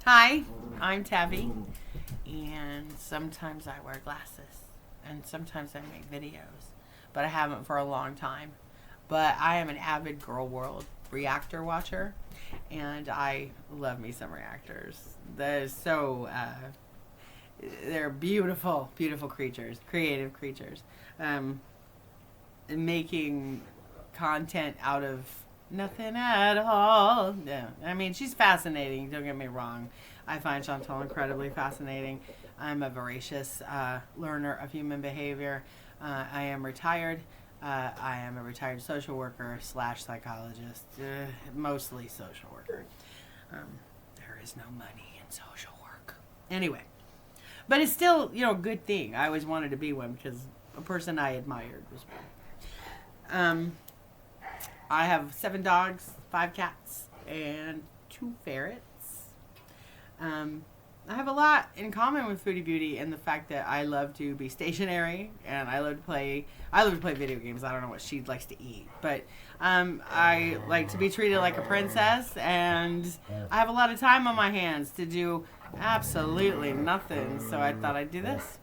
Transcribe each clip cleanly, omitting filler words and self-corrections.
Hi, I'm Tabby, and sometimes I wear glasses, and sometimes I make videos, but I haven't for a long time. But I am an avid Girl World reactor watcher, and I love me some reactors. They're so, they're beautiful, beautiful creatures, creative creatures, making content out of nothing at all. Yeah, I mean, she's fascinating. Don't get me wrong. I find Chantal incredibly fascinating. I'm a voracious learner of human behavior. I am retired. I am a retired social worker / psychologist, mostly social worker. There is no money in social work. Anyway, but it's still, a good thing. I always wanted to be one because a person I admired was one. I have 7 dogs, 5 cats, and 2 ferrets. I have a lot in common with Foodie Beauty in the fact that I love to be stationary and I love to play video games. I don't know what she likes to eat, but I like to be treated like a princess, and I have a lot of time on my hands to do absolutely nothing, so I thought I'd do this.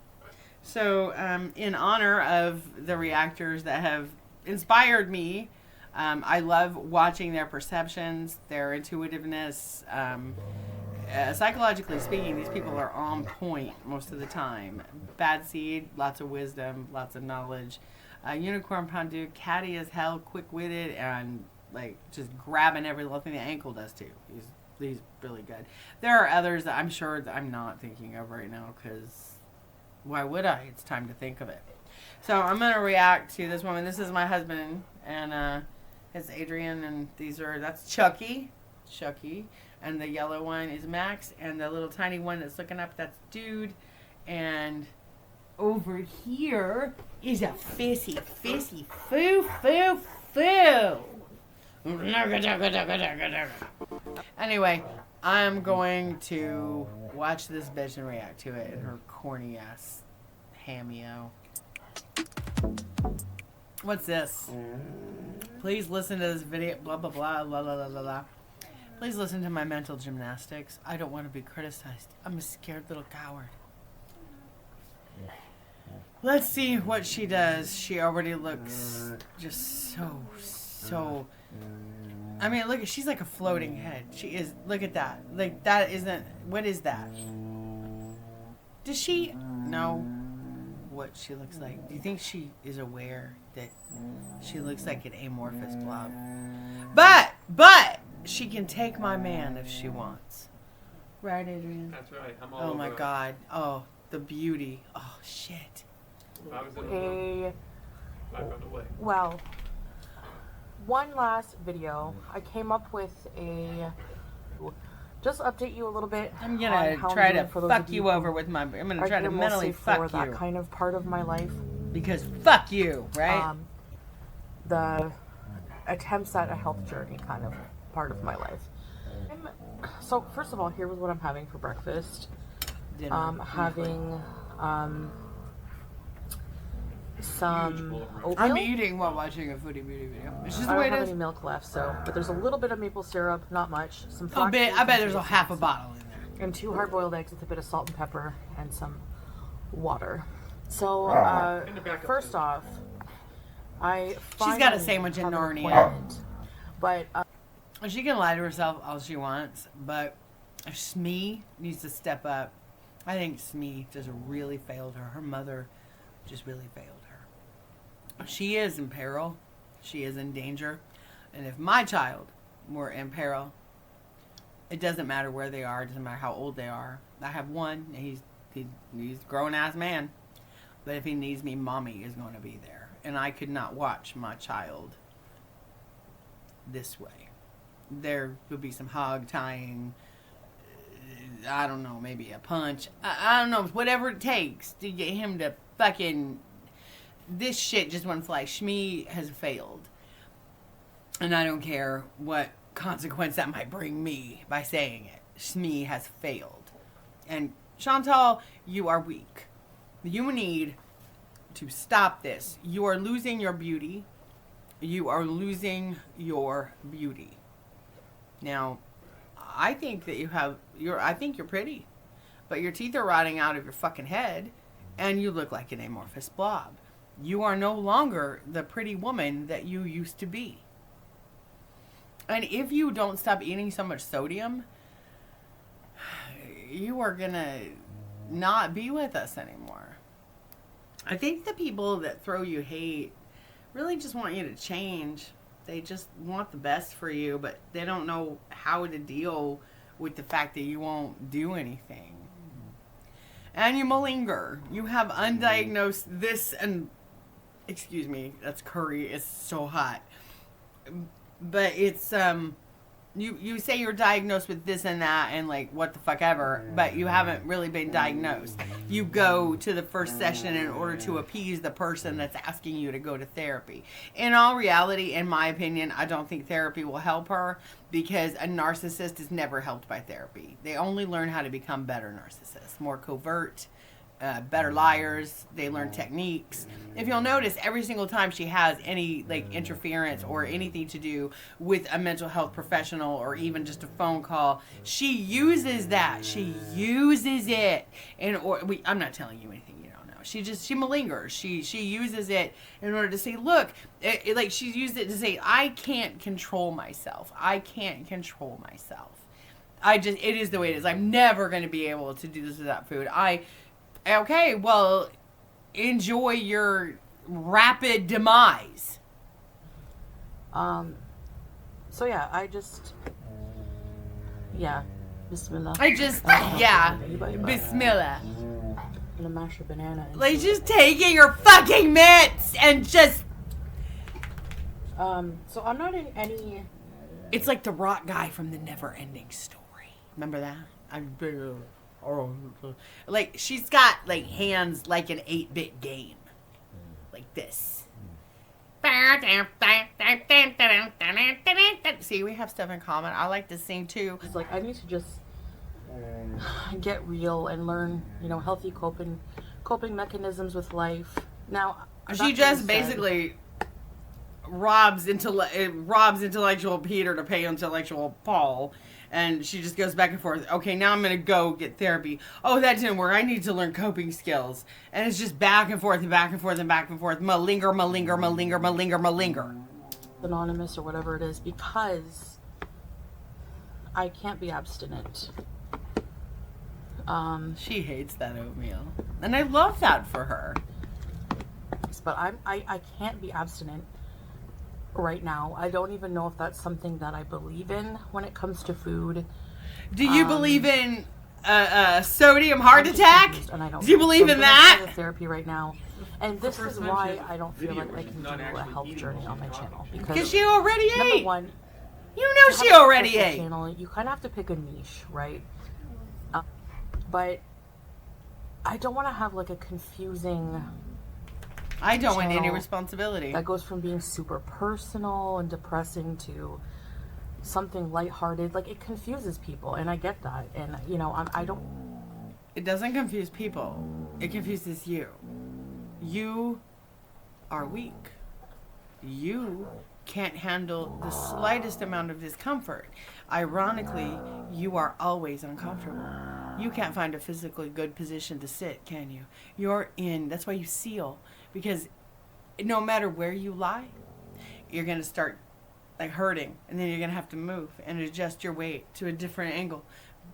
So in honor of the reactors that have inspired me, I love watching their perceptions, their intuitiveness. Psychologically speaking, these people are on point most of the time. Bad seed, lots of wisdom, lots of knowledge. Unicorn Pondu, catty as hell, quick-witted, and just grabbing every little thing. The ankle does too. He's really good. There are others that I'm sure that I'm not thinking of right now because why would I? It's time to think of it. So I'm going to react to this woman. This is my husband, and it's Adrian, and that's Chucky, and the yellow one is Max, and the little tiny one that's looking up, that's Dude, and over here is a fissy foo. Anyway, I'm going to watch this bitch and react to it in her corny ass hameo. What's this? Please listen to this video. Blah, blah, blah, blah, blah, blah, blah. Please listen to my mental gymnastics. I don't want to be criticized. I'm a scared little coward. Let's see what she does. She already looks just so... I mean, look, she's like a floating head. She is. Look at that. Like, that isn't... What is that? Does she know what she looks like? Do you think she is aware that she looks like an amorphous blob? But she can take my man if she wants. Right, Adrian? That's right. I'm all Oh over my it. God. Oh, the beauty. Oh, shit. Well, one last video. I came up with just update you a little bit. I'm gonna try to fuck you over with my... I'm gonna try to mentally fuck you. That kind of part of my life. Because fuck you, right? The attempts at a health journey kind of part of my life. So first of all, here was what I'm having for breakfast. Dinner. Having some oatmeal. I'm eating while watching a Foodie Beauty video. It's just the I way don't it have is. any milk left, but there's a little bit of maple syrup, not much. Some I bet there's a half a bottle in there. and 2 hard-boiled eggs with a bit of salt and pepper and some water. So first off, She's got a sandwich in Narnia. But She can lie to herself all she wants, but Smee needs to step up. I think Smee just really failed her. Her mother just really failed her. She is in peril. She is in danger. And if my child were in peril, it doesn't matter where they are. It doesn't matter how old they are. I have one. He's a grown-ass man. But if he needs me, mommy is going to be there. And I could not watch my child this way. There would be some hog tying. I don't know, maybe a punch. I don't know, whatever it takes to get him to fucking... This shit just wouldn't fly. Shmee has failed. And I don't care what consequence that might bring me by saying it. Shmee has failed. And Chantal, you are weak. You need to stop this. You are losing your beauty. You are losing your beauty. Now, I think that I think you're pretty, but your teeth are rotting out of your fucking head, and you look like an amorphous blob. You are no longer the pretty woman that you used to be. And if you don't stop eating so much sodium, you are gonna not be with us anymore. I think the people that throw you hate really just want you to change. They just want the best for you, but they don't know how to deal with the fact that you won't do anything. And you malinger. You have undiagnosed this and... Excuse me, that's curry. It's so hot. But it's... You say you're diagnosed with this and that and like what the fuck ever, but you haven't really been diagnosed. You go to the first session in order to appease the person that's asking you to go to therapy. In all reality, in my opinion, I don't think therapy will help her because a narcissist is never helped by therapy. They only learn how to become better narcissists, more covert, better liars. They learn techniques. If you'll notice, every single time she has any like interference or anything to do with a mental health professional or even just a phone call, she uses that. She uses it I'm not telling you anything you don't know. She malingers. She uses it in order to say, look, like she used it to say, I can't control myself. I can't control myself. It is the way it is. I'm never going to be able to do this without food. Okay, well, enjoy your rapid demise. So yeah, Bismillah. Bismillah. I'm gonna mash a banana. Like, just taking your fucking mitts and just... So I'm not in any... It's like the rock guy from the Never Ending Story. Remember that? Like, she's got, like, hands like an 8-bit game. Like this. See, we have stuff in common. I like to sing, too. It's like, I need to just get real and learn, healthy coping mechanisms with life. Now, she just basically robs intellectual Peter to pay intellectual Paul. And she just goes back and forth. Okay, now I'm going to go get therapy. Oh, that didn't work. I need to learn coping skills. And it's just back and forth and back and forth and back and forth. Malinger. Anonymous or whatever it is, because I can't be abstinent. She hates that oatmeal. And I love that for her. But I can't be abstinent right now. I don't even know if that's something that I believe in when it comes to food. Do you believe in sodium heart attack? And I don't. Do you believe in that? Therapy right now, and this is why I don't feel like I can do a health journey on my channel because she already ate. Number one, she already ate. Channel, you kind of have to pick a niche, right? But I don't want to have like a confusing. I don't want any responsibility. That goes from being super personal and depressing to something lighthearted. Like, it confuses people, and I get that. And, I don't... It doesn't confuse people. It confuses you. You are weak. You can't handle the slightest amount of discomfort. Ironically, you are always uncomfortable. You can't find a physically good position to sit, can you? That's why you seal. Because no matter where you lie, you're going to start like hurting, and then you're going to have to move and adjust your weight to a different angle.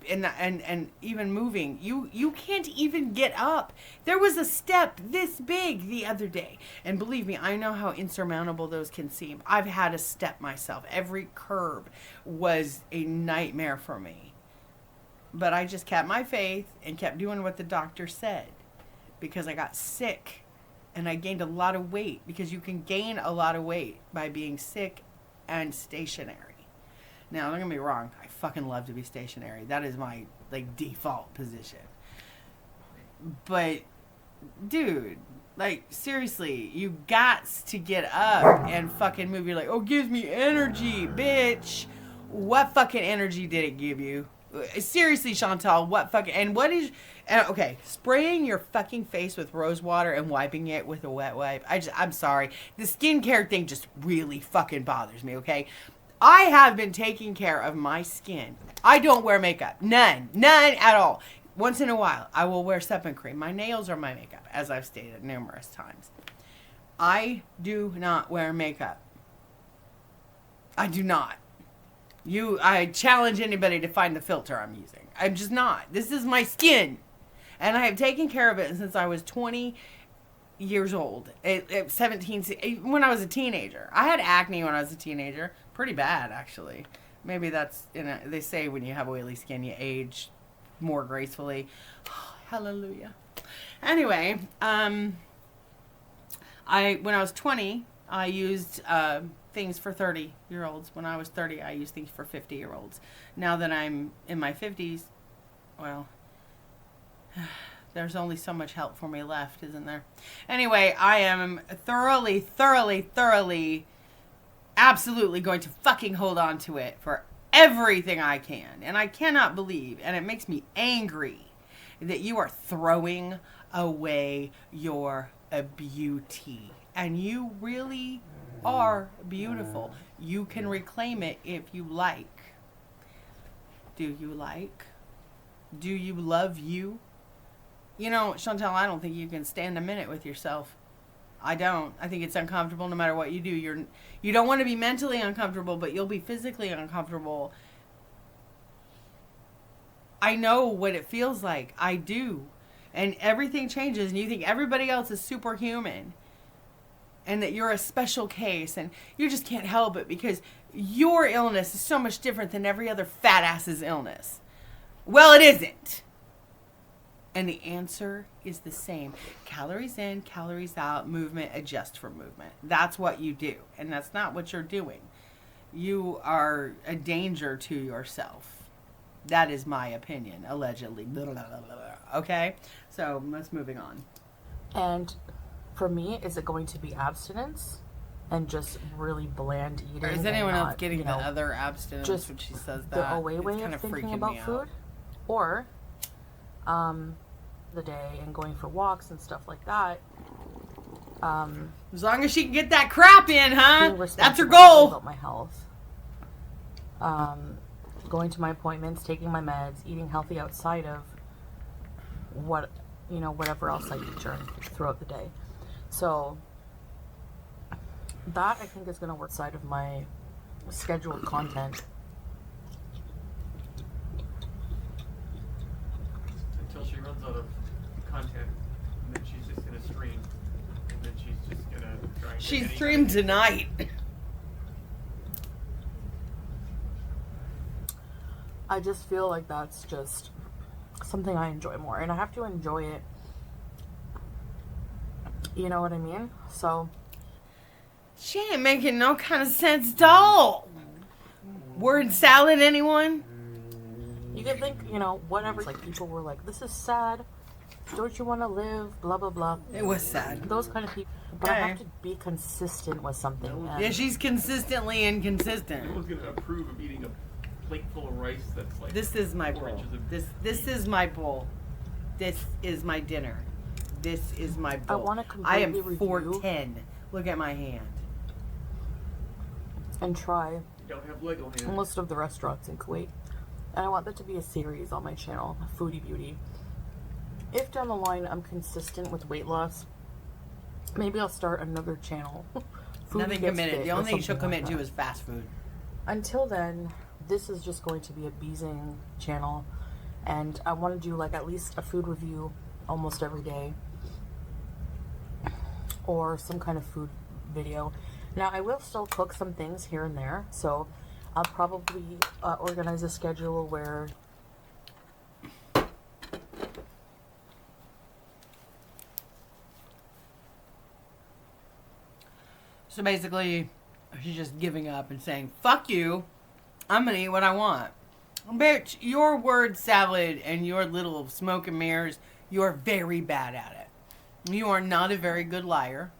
And even moving, you can't even get up. There was a step this big the other day, and believe me, I know how insurmountable those can seem. I've had a step myself. Every curb was a nightmare for me. But I just kept my faith and kept doing what the doctor said, because I got sick. And I gained a lot of weight, because you can gain a lot of weight by being sick and stationary. Now, don't get me wrong. I fucking love to be stationary. That is my, like, default position. But, dude, like, seriously, you got to get up and fucking move. You're like, oh, gives me energy, bitch. What fucking energy did it give you? Seriously, Chantal, okay, spraying your fucking face with rose water and wiping it with a wet wipe. I'm sorry. The skincare thing just really fucking bothers me, okay? I have been taking care of my skin. I don't wear makeup. None at all. Once in a while, I will wear stepping cream. My nails are my makeup, as I've stated numerous times. I do not wear makeup. I do not. I challenge anybody to find the filter I'm using. I'm just not. This is my skin. And I have taken care of it since I was 20 years old. 17, when I was a teenager. I had acne when I was a teenager. Pretty bad, actually. Maybe that's, they say when you have oily skin, you age more gracefully. Hallelujah. Anyway, when I was 20, I used things for 30-year-olds. When I was 30, I used things for 50-year-olds. Now that I'm in my 50s, well, there's only so much help for me left, isn't there? Anyway, I am thoroughly, absolutely going to fucking hold on to it for everything I can. And I cannot believe, and it makes me angry, that you are throwing away your beauty. And you really are beautiful. You can reclaim it if you like. Do you like? Do you love you? You know, Chantel, I don't think you can stand a minute with yourself. I don't. I think it's uncomfortable no matter what you do. You don't want to be mentally uncomfortable, but you'll be physically uncomfortable. I know what it feels like. I do. And everything changes, and you think everybody else is superhuman. And that you're a special case, and you just can't help it because your illness is so much different than every other fat ass's illness. Well, it isn't. And the answer is the same. Calories in, calories out, movement, adjust for movement. That's what you do. And that's not what you're doing. You are a danger to yourself. That is my opinion, allegedly. Okay? So let's moving on. And for me, is it going to be abstinence and just really bland eating? Or is anyone else getting the other abstinence just when she says that? The away way of thinking about food? Or the day and going for walks and stuff like that. As long as she can get that crap in, huh? That's her responsible goal. about my health. Going to my appointments, taking my meds, eating healthy outside of whatever else I eat throughout the day. So that I think is going to work side of my scheduled content. Until she runs out of content, and then she's just going to stream, and then she's just going to try and She streamed tonight. I just feel like that's just something I enjoy more, and I have to enjoy it. You know what I mean? So She ain't making no kind of sense at all. Word salad, anyone? you can think, whatever. Like, people were like, "This is sad. Don't you want to live?" Blah blah blah. It was sad. Those kind of people. But I have to be consistent with something. And Yeah, she's consistently No inconsistent. one's going to approve of eating a plate full of rice that's like This is my 4 bowl. inches of This is my bowl. This is my dinner. This is my bowl. I wanna I am completely 4'10". Look at my hand. and try You don't have Lego hands. most of the restaurants in Kuwait. And I want that to be a series on my channel, Foodie Beauty. If down the line I'm consistent with weight loss, maybe I'll start another channel. Foodie Nothing Gets committed. Fit The or only thing she'll something like commit to that. is fast food. Until then, this is just going to be a beezing channel. And I want to do like at least a food review almost every day. Or some kind of food video. Now, I will still cook some things here and there. So I'll probably organize a schedule where So basically, she's just giving up and saying, "Fuck you. I'm gonna eat what I want." Bitch, your word salad and your little smoke and mirrors, you're very bad at it. You are not a very good liar.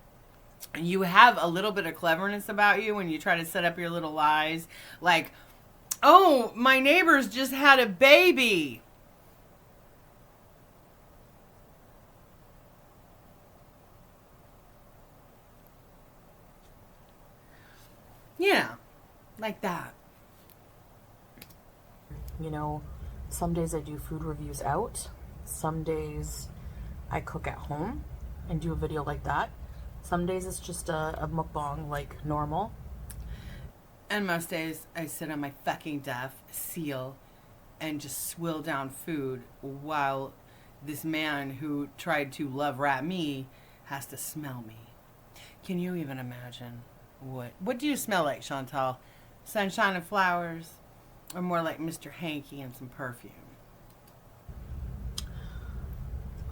You have a little bit of cleverness about you when you try to set up your little lies. Like, "Oh, my neighbors just had a baby." Yeah. Like that. You know, some days I do food reviews out. Some days I cook at home and do a video like that. Some days it's just a mukbang like normal. And most days I sit on my fucking deaf seal and just swill down food while this man who tried to love rat me has to smell me. Can you even imagine what do you smell like, Chantal? Sunshine and flowers, or more like Mr. Hanky and some perfume?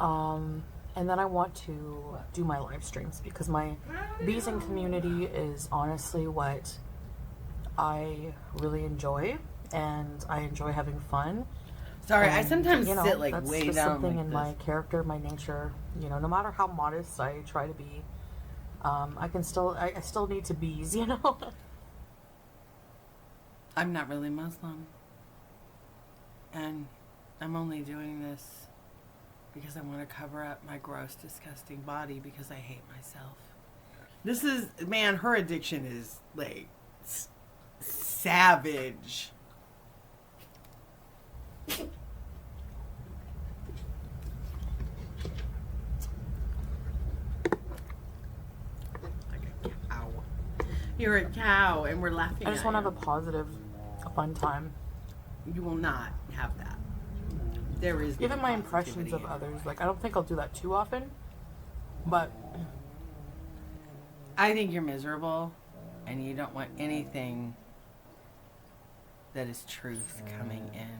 And then I want to do my live streams because my beezing community is honestly what I really enjoy, and I enjoy having fun. Sorry, And, I sometimes you know, sit like that's way just down something like in this. my character, my nature. You know, no matter how modest I try to be, I still need to beeze. You know. I'm not really Muslim. And I'm only doing this because I want to cover up my gross, disgusting body because I hate myself. This is, man, her addiction is like savage. Like a cow. You're a cow and we're laughing I just at want to have you. a positive, fun time. You will not have that. There is Even no my impressions of positivity in others, like I don't think I'll do that too often, but I think you're miserable and you don't want anything that is truth coming in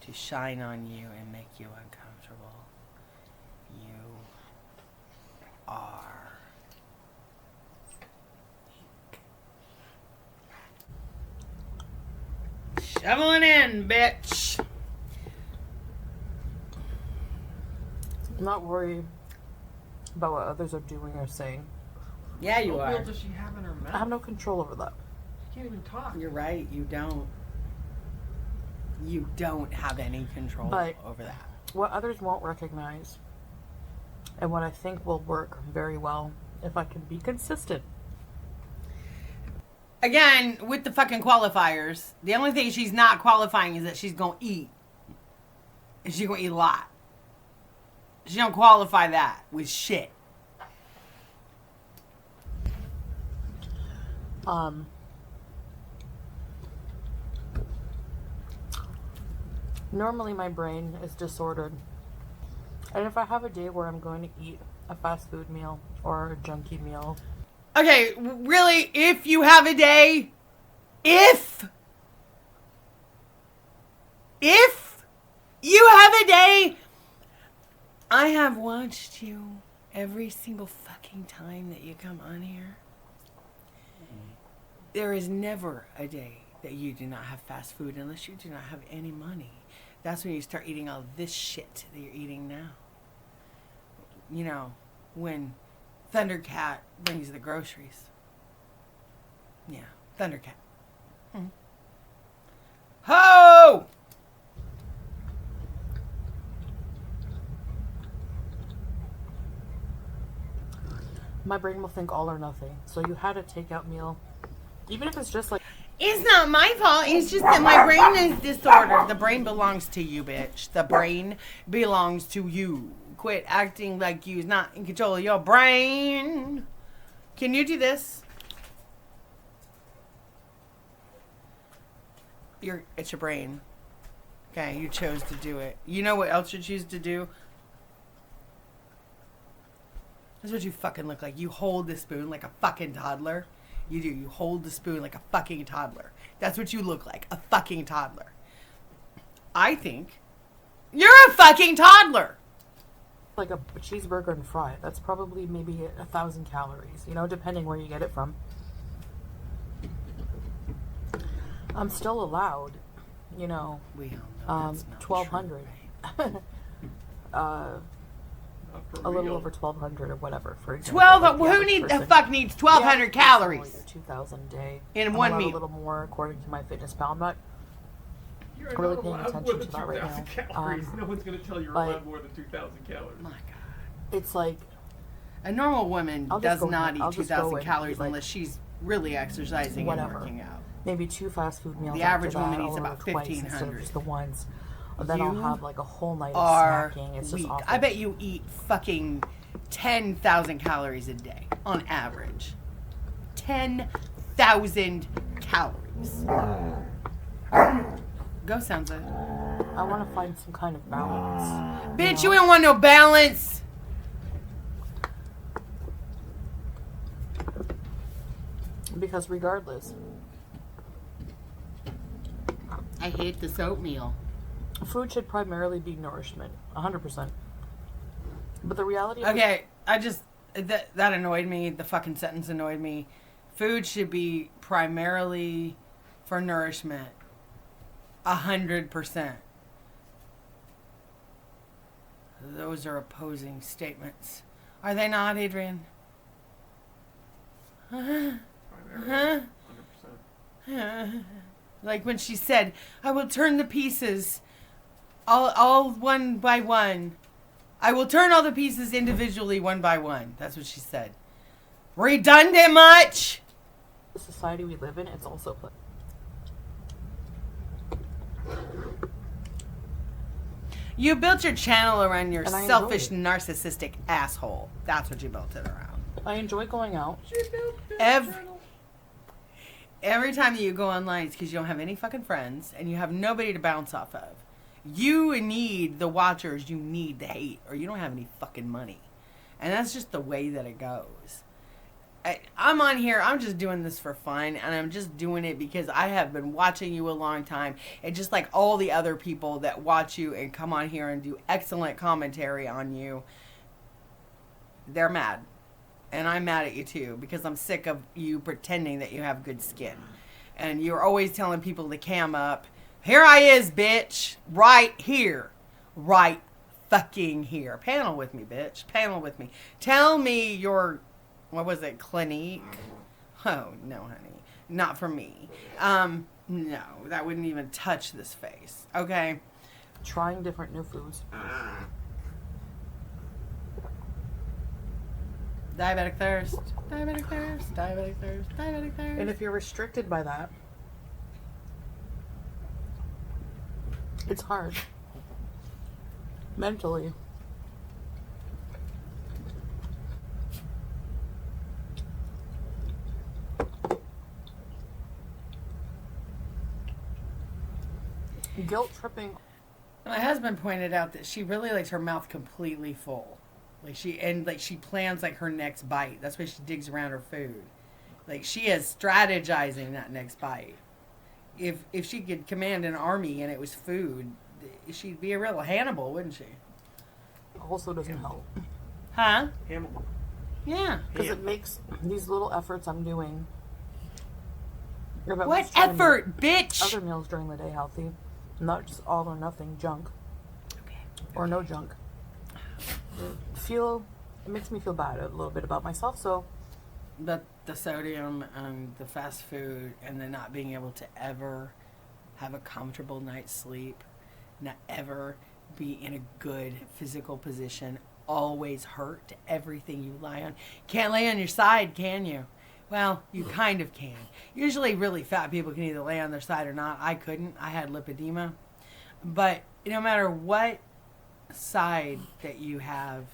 to shine on you and make you uncomfortable. You are shoveling in, bitch. I'm not worried about what others are doing or saying. Yeah, you What are. wheel does she have in her mouth? I have no control over that. She can't even talk. You're right. You don't. You don't have any control But- over that. What others won't recognize, and what I think will work very well if I can be consistent. Again, with the fucking qualifiers, the only thing she's not qualifying is that she's gonna eat. And she's gonna eat a lot. She don't qualify that with shit. Normally my brain is disordered. And if I have a day where I'm going to eat a fast food meal or a junky meal, Okay, really, if you have a day, if you have a day, I have watched you every single fucking time that you come on here. There is never a day that you do not have fast food unless you do not have any money. That's when you start eating all this shit that you're eating now. You know, when Thundercat brings the groceries. Yeah, Thundercat. Ho! my brain will think all or nothing. So you had a takeout meal, even if it's just like, It's not my fault. It's just that my brain is disordered. The brain belongs to you, bitch. The brain belongs to you. Quit acting like you's not in control of your brain. Can you do this? It's your brain. Okay, you chose to do it. You know what else you choose to do? This is what you fucking look like. You hold the spoon like a fucking toddler. You do. You hold the spoon like a fucking toddler. That's what you look like. A fucking toddler. I think you're a fucking toddler. like a cheeseburger and fry. That's probably maybe 1,000 calories, you know, depending where you get it from. I'm still allowed, you know, We all know that's not 1,200. true, right? For A little real. over 1,200 or whatever, for example. 12. like the Who average needs? The person. fuck needs 1,200 The average person only calories? gets 2,000 a day. In I'm one allowed meal. a little more according to my fitness pal. I'm not You're really not paying allowed attention more than to that right 2,000 now. calories. No one's going to tell you you're but- allowed more than 2,000 calories. My God. it's like, A normal woman I'll just does go not ahead. eat I'll just 2,000 go and calories eat, like, unless she's really exercising whatever. and working out. maybe 2 fast food meals. The after average woman that. eats I'll about order twice instead of 1,500. just the once. Then You I'll have like a whole night of are snacking. It's just weak. awful. I bet you eat fucking 10,000 calories a day on average. 10,000 calories. Go, Sansa. I want to find some kind of balance. Bitch, you ain't want no balance. Because regardless, I hate this oatmeal. food should primarily be nourishment, 100%. But the reality of Okay, that annoyed me. The fucking sentence annoyed me. Food should be primarily for nourishment. 100%. Those are opposing statements. Are they not, Adrian? Primarily, 100%. Like when she said, I will turn the pieces all one by one. I will turn all the pieces individually one by one. That's what she said. Redundant much? the society we live in, it's also You built your channel around your And I selfish, enjoy narcissistic asshole. That's what you built it around. I enjoy going out. Every time that you go online, it's because you don't have any fucking friends and you have nobody to bounce off of. You need the watchers, you need the hate, or you don't have any fucking money. And that's just the way that it goes. I'm on here, I'm just doing this for fun, and I'm just doing it because I have been watching you a long time. And just like all the other people that watch you and come on here and do excellent commentary on you, they're mad. And I'm mad at you too, because I'm sick of you pretending that you have good skin. And you're always telling people to cam up. Here I is, bitch. Right here. Right fucking here. Panel with me, bitch. Panel with me. Tell me your, what was it, Clinique? Oh, no, honey. Not for me. No, that wouldn't even touch this face. Okay? Trying different new foods. Diabetic thirst. Diabetic thirst. Diabetic thirst. Diabetic thirst. And if you're restricted by that, it's hard. Mentally. Guilt tripping. My husband pointed out that she really likes her mouth completely full. She plans like her next bite. That's why she digs around her food. Like she is strategizing that next bite. If she could command an army and it was food, she'd be a real Hannibal, wouldn't she? Also doesn't help. Huh? Hannibal. Yeah. Because it makes these little efforts I'm doing. If I What was trying to effort, make bitch? Other meals during the day healthy. Not just all or nothing junk. Okay. Or no junk. It makes me feel bad a little bit about myself, so But the sodium and the fast food and the not being able to ever have a comfortable night's sleep, not ever be in a good physical position, always hurt everything you lie on. Can't lay on your side, can you? Well, you kind of can. Usually really fat people can either lay on their side or not. I couldn't. I had lipedema. But no matter what side that you have,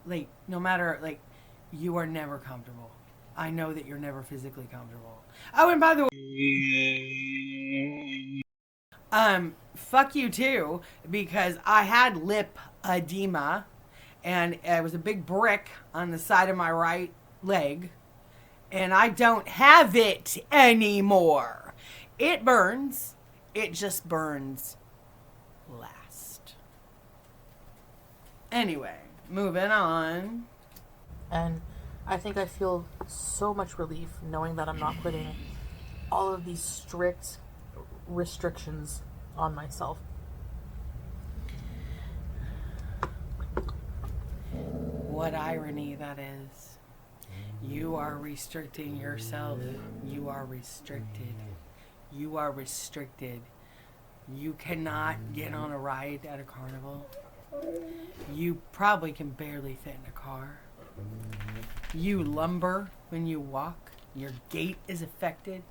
like, no matter, like, you are never comfortable. I know that you're never physically comfortable. Oh, and by the way, fuck you too, because I had lip edema, and it was a big brick on the side of my right leg, and I don't have it anymore. It burns. It just burns last. Anyway, moving on. and I think I feel so much relief knowing that I'm not putting all of these strict restrictions on myself. What irony that is. You are restricting yourself. You are restricted. You are restricted. You cannot get on a ride at a carnival. You probably can barely fit in a car. You lumber when you walk. Your gait is affected.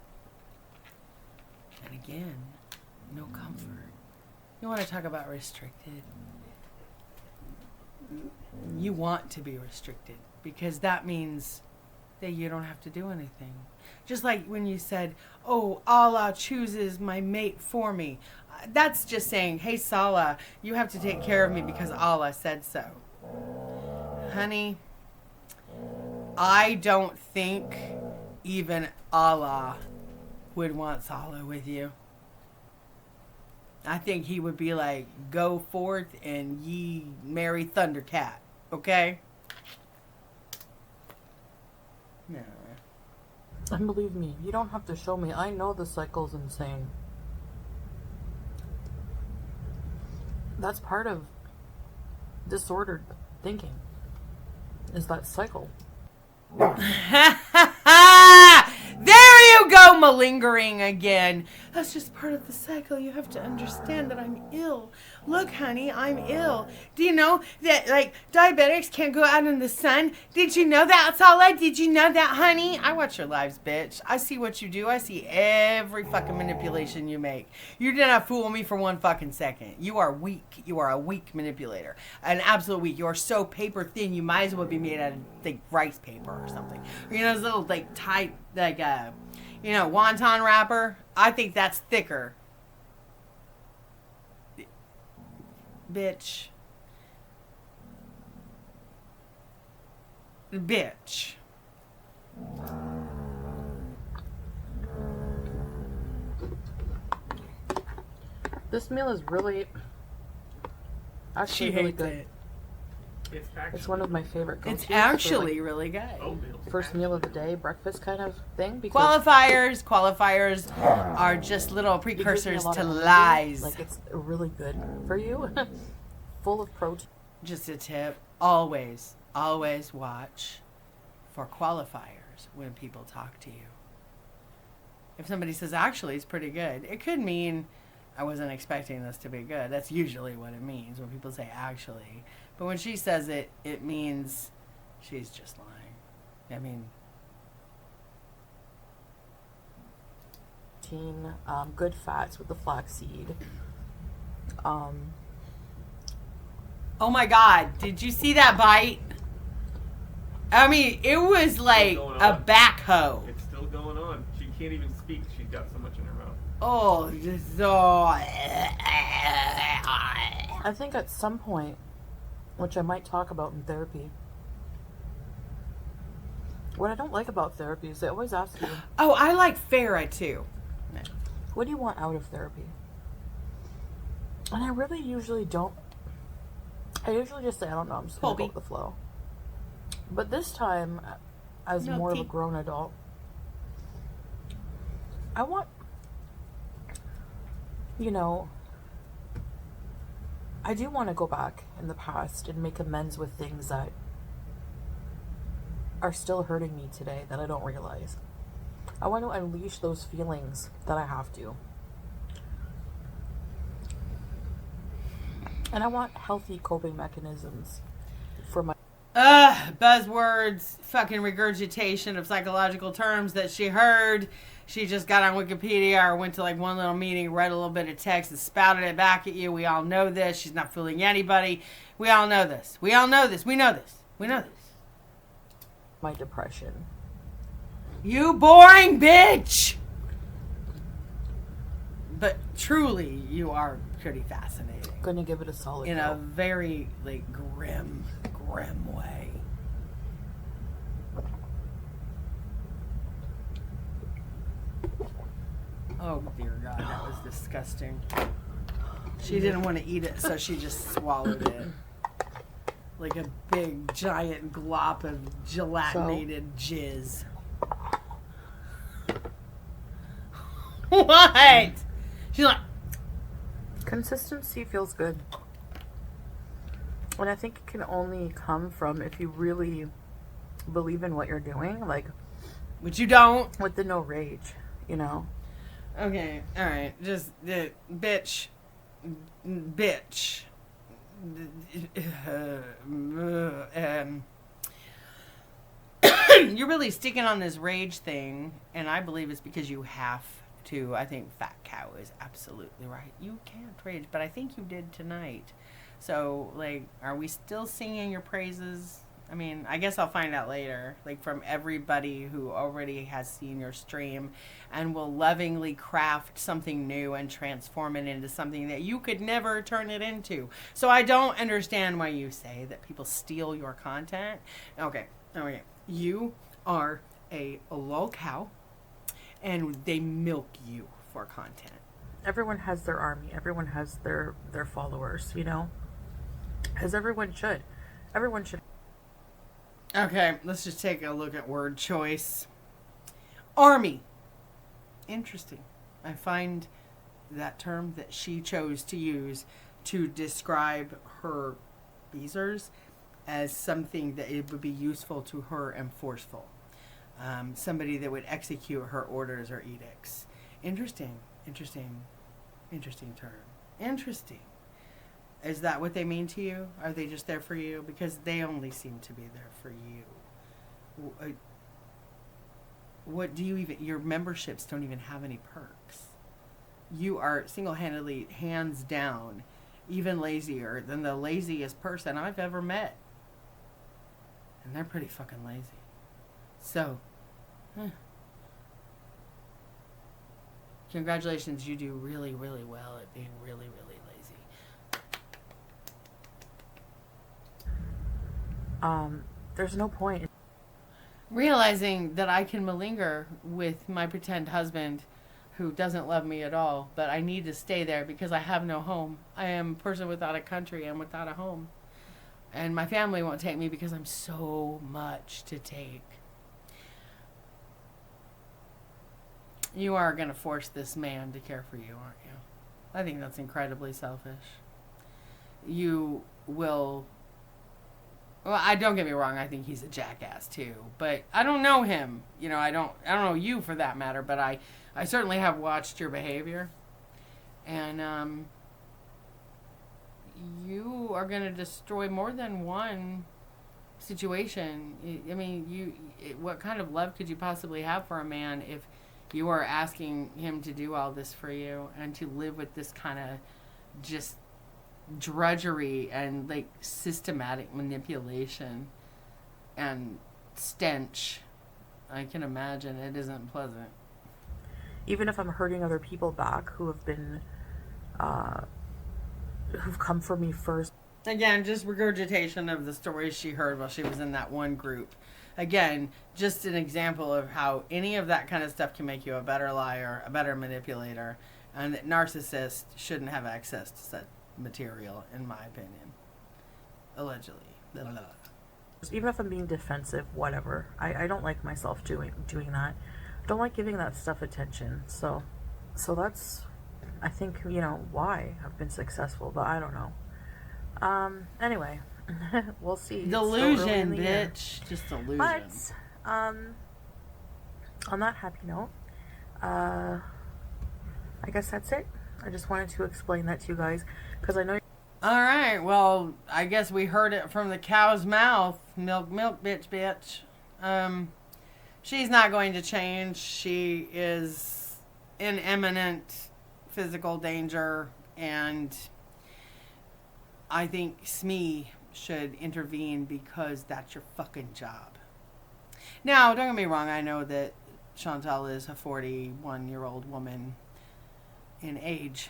And again, no comfort. You want to talk about restricted? You want to be restricted because that means that you don't have to do anything. Just like when you said, oh, Allah chooses my mate for me. That's just saying, hey, Salah, you have to take care of me because Allah said so. Honey, I don't think even Allah would want Salah with you. I think he would be like, go forth and ye marry Thundercat. Okay? No. And believe me, you don't have to show me. I know the cycle's insane. That's part of disordered thinking, is that cycle. There you go, malingering again. That's just part of the cycle. You have to understand that I'm ill. Look, honey, I'm ill. Do you know that, like, diabetics can't go out in the sun? Did you know that, Sala? Did you know that, honey? I watch your lives, bitch. I see what you do. I see every fucking manipulation you make. You did not fool me for one fucking second. You are weak. You are a weak manipulator. An absolute weak. You are so paper thin, you might as well be made out of, like, rice paper or something. Or, you know, those little, like, tight, like, you know, wonton wrapper. I think that's thicker. Bitch. Bitch. This meal is really actually She really hates good. it. It's one of my favorite go-tos It's for, actually like, really good. Oatmeal. first meal of the day, breakfast kind of thing. Because Qualifiers are just little it gives me a precursors lot to of energy. lies. Like, it's really good for you. Full of protein. Just a tip. Always watch for qualifiers when people talk to you. If somebody says, actually, it's pretty good, it could mean, I wasn't expecting this to be good. That's usually what it means when people say actually. But when she says it, it means she's just lying. I mean, Good fats with the flaxseed. oh my God, did you see that bite? I mean, it was like a backhoe. It's still going on. She can't even speak. She's got so much in her mouth. Oh, just so. I think at some point, which I might talk about in therapy, what I don't like about therapy is they always ask you, Oh, I like Farrah too. what do you want out of therapy? And I really usually don't. I usually just say, I don't know, I'm just going to go with the flow. But this time, as Milk more of tea. a grown adult, I want, you know, I do want to go back in the past and make amends with things that are still hurting me today that I don't realize. I want to unleash those feelings that I have to. And I want healthy coping mechanisms for my... Buzzwords, fucking regurgitation of psychological terms that she heard. She just got on Wikipedia or went to like one little meeting, read a little bit of text and spouted it back at you. We all know this. She's not fooling anybody. We all know this. We all know this. We know this. We know this. my depression. You boring bitch! But truly, you are pretty fascinating. Gonna give it a solid In go. a very, like, grim way. Oh, dear God, that was disgusting. She didn't want to eat it, so she just swallowed it. Like a big, giant glop of gelatinated jizz. What? She's like... Consistency feels good. And I think it can only come from if you really believe in what you're doing, like... But you don't. With the no rage, you know? Okay, alright. Just, bitch. You're really sticking on this rage thing, and I believe it's because you have to, I think Fat Cow is absolutely right. You can't rage, but I think you did tonight. So, like, are we still singing your praises? I mean, I guess I'll find out later, like from everybody who already has seen your stream and will lovingly craft something new and transform it into something that you could never turn it into. So I don't understand why you say that people steal your content. Okay. You are a lol cow and they milk you for content. Everyone has their army. Everyone has their followers, you know? As everyone should. Everyone should. Okay, let's just take a look at word choice. Army. Interesting. I find that term that she chose to use to describe her Beezers as something that it would be useful to her and forceful. Somebody that would execute her orders or edicts. Interesting term. Interesting. Is that what they mean to you? Are they just there for you? Because they only seem to be there for you. What do you even... Your memberships don't even have any perks. You are single-handedly, hands down, even lazier than the laziest person I've ever met. And they're pretty fucking lazy. So, congratulations, you do really, really well at being really, really lazy. There's no point. Realizing that I can malinger with my pretend husband who doesn't love me at all, but I need to stay there because I have no home. I am a person without a country and without a home. And my family won't take me because I'm so much to take. You are going to force this man to care for you, aren't you? I think that's incredibly selfish. You will... Well, I don't get me wrong. I think he's a jackass too, but I don't know him. You know, I don't know you for that matter. But I certainly have watched your behavior, and you are going to destroy more than one situation. I mean, what kind of love could you possibly have for a man if you are asking him to do all this for you and to live with this kind of just drudgery and like systematic manipulation and stench? I can imagine it isn't pleasant. Even if I'm hurting other people back who have been who've come for me first. Again, just regurgitation of the stories she heard while she was in that one group. Again, just an example of how any of that kind of stuff can make you a better liar, a better manipulator, and that narcissists shouldn't have access to such material, in my opinion. Allegedly. Blah, blah, blah. Even if I'm being defensive, whatever. I don't like myself doing that. I don't like giving that stuff attention. So that's, I think, you know, why I've been successful, but I don't know. Anyway, we'll see. Delusion, bitch. Just delusion. But, on that happy note, I guess that's it. I just wanted to explain that to you guys, because I know... All right, well, I guess we heard it from the cow's mouth. Milk, bitch. She's not going to change. She is in imminent physical danger, and I think Smee should intervene because that's your fucking job. Now, don't get me wrong, I know that Chantal is a 41-year-old woman in age,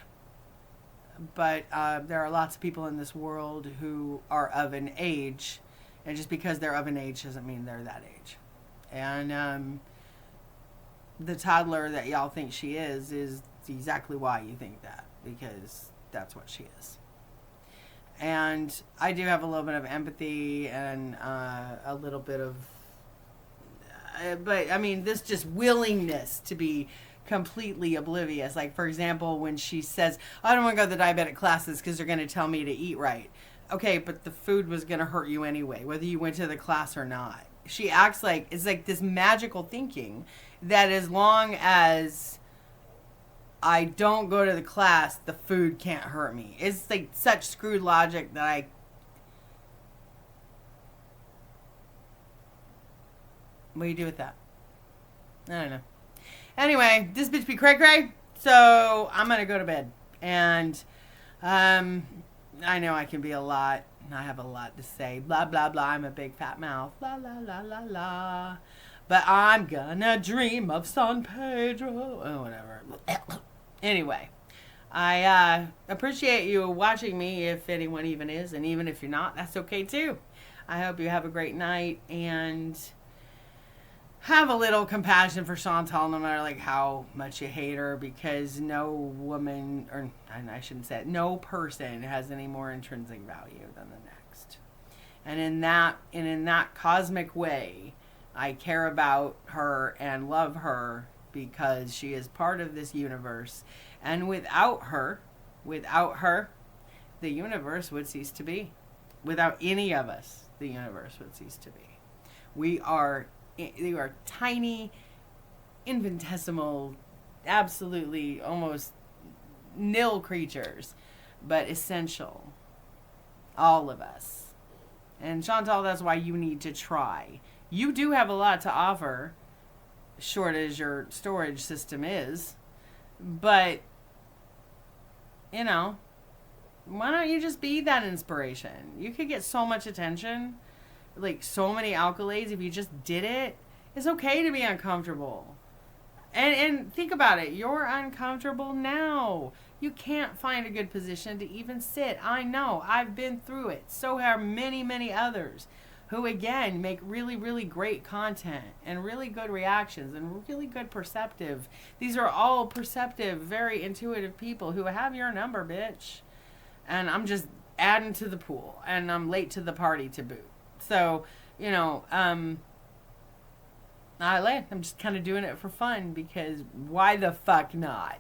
but there are lots of people in this world who are of an age, and just because they're of an age doesn't mean they're that age. And the toddler that y'all think she is exactly why you think that, because that's what she is. And I do have a little bit of empathy and a little bit of but I mean, this just willingness to be completely oblivious. Like, for example, when she says, I don't want to go to the diabetic classes because they're going to tell me to eat right. Okay, but the food was going to hurt you anyway, whether you went to the class or not. She acts like, it's like this magical thinking that as long as I don't go to the class, the food can't hurt me. It's like such screwed logic that what do you do with that? I don't know. Anyway, this bitch be cray cray. So I'm gonna go to bed. And I know I can be a lot. I have a lot to say. Blah blah blah. I'm a big fat mouth. La la la la la. But I'm gonna dream of San Pedro. Oh, whatever. Anyway, I appreciate you watching me, if anyone even is, and even if you're not, that's okay too. I hope you have a great night and have a little compassion for Chantal, no matter like how much you hate her, because no woman, or I shouldn't say it, no person has any more intrinsic value than the next. And in that cosmic way, I care about her and love her because she is part of this universe. And without her, the universe would cease to be. Without any of us, the universe would cease to be. We are tiny, infinitesimal, absolutely almost nil creatures, but essential. All of us. And Chantal, that's why you need to try. You do have a lot to offer, short as your storage system is. But, you know, why don't you just be that inspiration? You could get so much attention, like so many accolades if you just did it. It's okay to be uncomfortable. And think about it. You're uncomfortable now. You can't find a good position to even sit. I know. I've been through it. So have many, many others who, again, make really, really great content and really good reactions and really good perceptive. These are all perceptive, very intuitive people who have your number, bitch. And I'm just adding to the pool. And I'm late to the party to boot. So, you know, I'm just kind of doing it for fun because why the fuck not?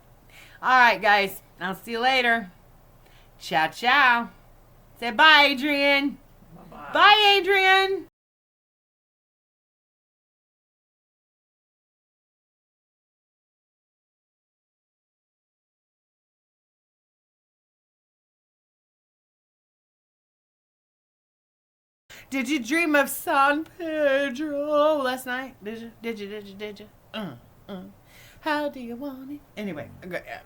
All right, guys. I'll see you later. Ciao, ciao. Say bye, Adrian. Bye-bye. Bye, Adrian. Did you dream of San Pedro last night? Did you? How do you want it? Anyway,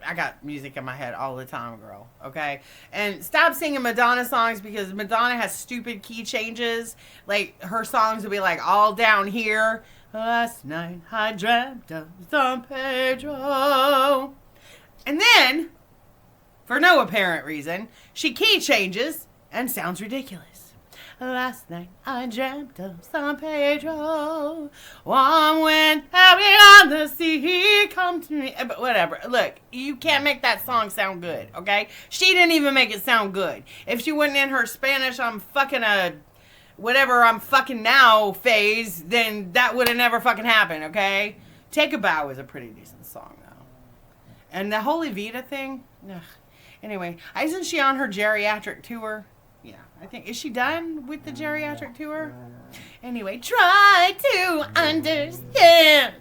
I got music in my head all the time, girl. Okay? And stop singing Madonna songs because Madonna has stupid key changes. Like, her songs will be like all down here. Last night I dreamt of San Pedro. And then, for no apparent reason, she key changes and sounds ridiculous. Last night I dreamt of San Pedro. Warm wind out on the sea, come to me. But whatever. Look, you can't make that song sound good, okay? She didn't even make it sound good. If she wasn't in her Spanish, I'm fucking a whatever I'm fucking now phase, then that would have never fucking happened, okay? Take a Bow is a pretty decent song, though. And the Holy Vita thing, ugh. Anyway, isn't she on her geriatric tour? Yeah, I think. Is she done with the geriatric tour? Anyway, try to understand.